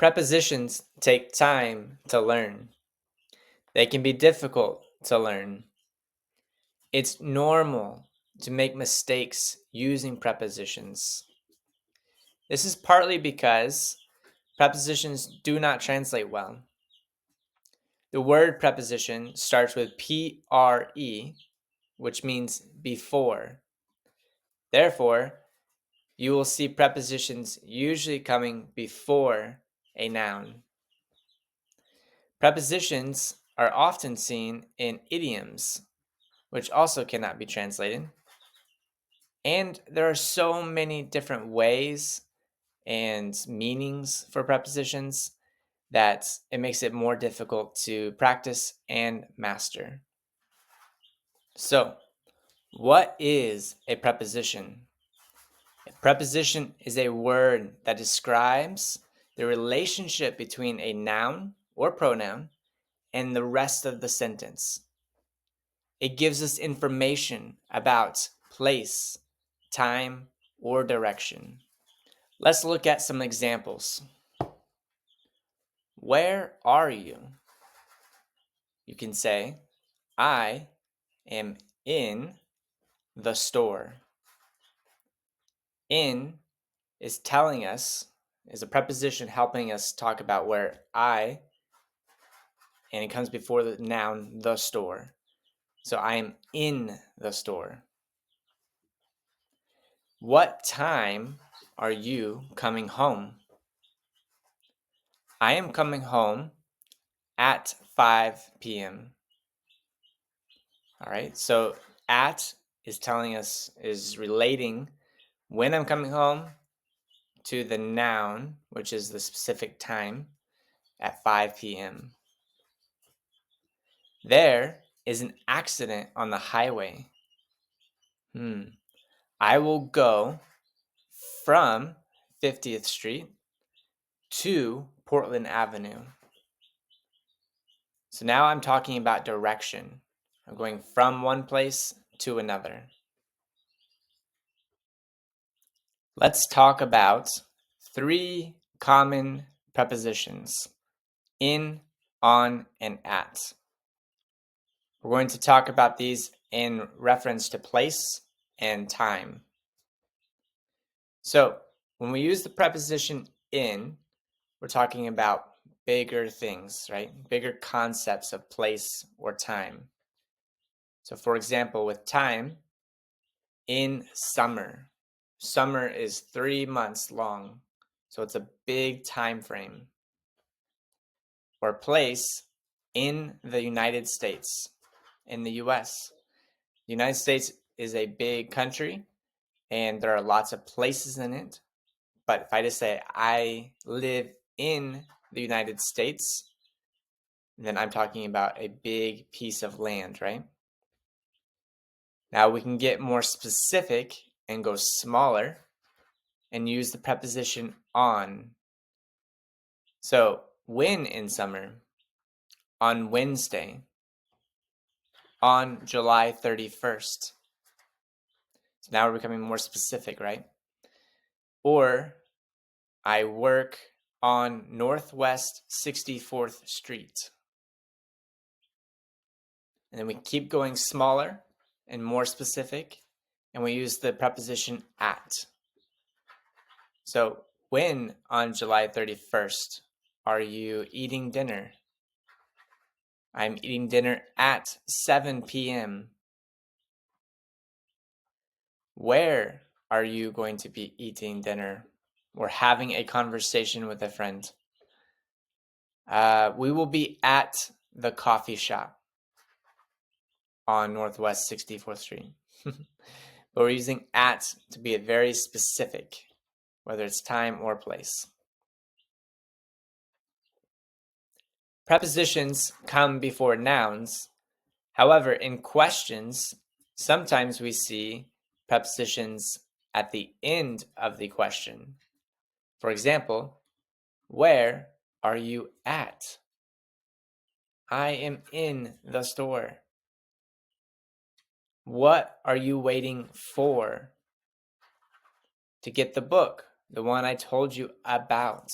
Prepositions take time to learn. They can be difficult to learn. It's normal to make mistakes using prepositions. This is partly because prepositions do not translate well. The word preposition starts with pre, which means before. Therefore, you will see prepositions usually coming before a noun. Prepositions are often seen in idioms, which also cannot be translated. And there are so many different ways and meanings for prepositions that it makes it more difficult to practice and master. So, what is a preposition? A preposition is a word that describes the relationship between a noun or pronoun and the rest of the sentence. It gives us information about place, time, or direction. Let's look at some examples. Where are you? You can say, I am in the store. In is telling us, is a preposition helping us talk about where and it comes before the noun, the store. So I am in the store. What time are you coming home? I am coming home at 5 p.m. All right, so at is telling us, is relating when I'm coming home to the noun, which is the specific time at 5 p.m. There is an accident on the highway. I will go from 50th Street to Portland Avenue. So now I'm talking about direction. I'm going from one place to another. Let's talk about 3 common prepositions: in, on, and at. We're going to talk about these in reference to place and time. So when we use the preposition in, we're talking about bigger things, right? Bigger concepts of place or time. So for example, with time, in summer. Summer is 3 months long, so it's a big time frame. Or place, in the United States, in the US. The United States is a big country, and there are lots of places in it. But if I just say I live in the United States, then I'm talking about a big piece of land, right? Now we can get more specific and go smaller and use the preposition on. So, when in summer? On Wednesday. On July 31st. So now we're becoming more specific, right? Or, I work on Northwest 64th Street. And then we keep going smaller and more specific, and we use the preposition at. So, when on July 31st are you eating dinner? I'm eating dinner at 7 p.m. Where are you going to be eating dinner or having a conversation with a friend? We will be at the coffee shop on Northwest 64th Street. But we're using at to be very specific, whether it's time or place. Prepositions come before nouns. However, in questions, sometimes we see prepositions at the end of the question. For example, where are you at? I am in the store. What are you waiting for? To get the book, the one I told you about.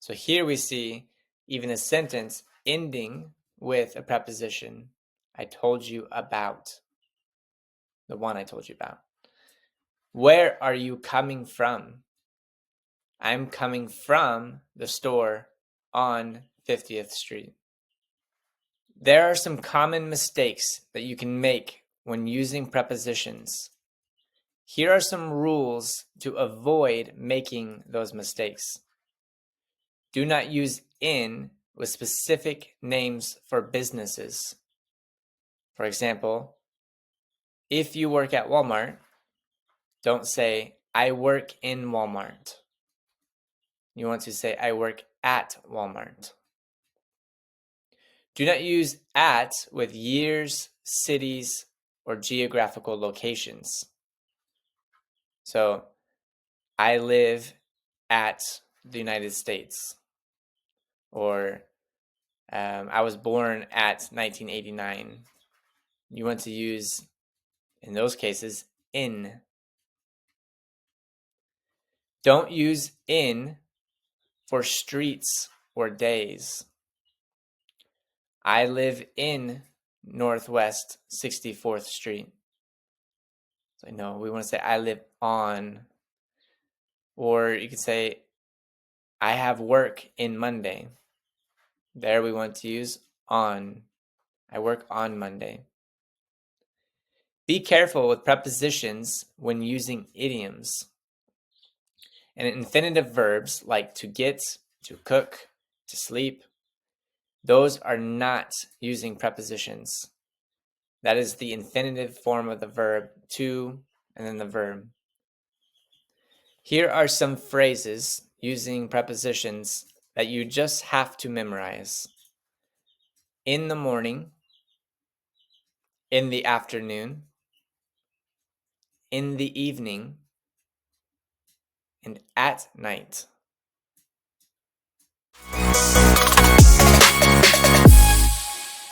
So here we see even a sentence ending with a preposition. I told you about. The one I told you about. Where are you coming from? I'm coming from the store on 50th Street. There are some common mistakes that you can make when using prepositions. Here are some rules to avoid making those mistakes. Do not use in with specific names for businesses. For example, if you work at Walmart, don't say, I work in Walmart. You want to say, I work at Walmart. Do not use at with years, cities, or geographical locations. So, I live at the United States. Or, I was born at 1989. You want to use, in those cases, in. Don't use in for streets or days. I live in Northwest 64th Street. So no, we want to say I live on. Or you could say I have work in Monday. There we want to use on. I work on Monday. Be careful with prepositions when using idioms. And infinitive verbs like to get, to cook, to sleep, those are not using prepositions. That is the infinitive form of the verb to and then the verb. Here are some phrases using prepositions that you just have to memorize. In the morning, in the afternoon, in the evening, and at night.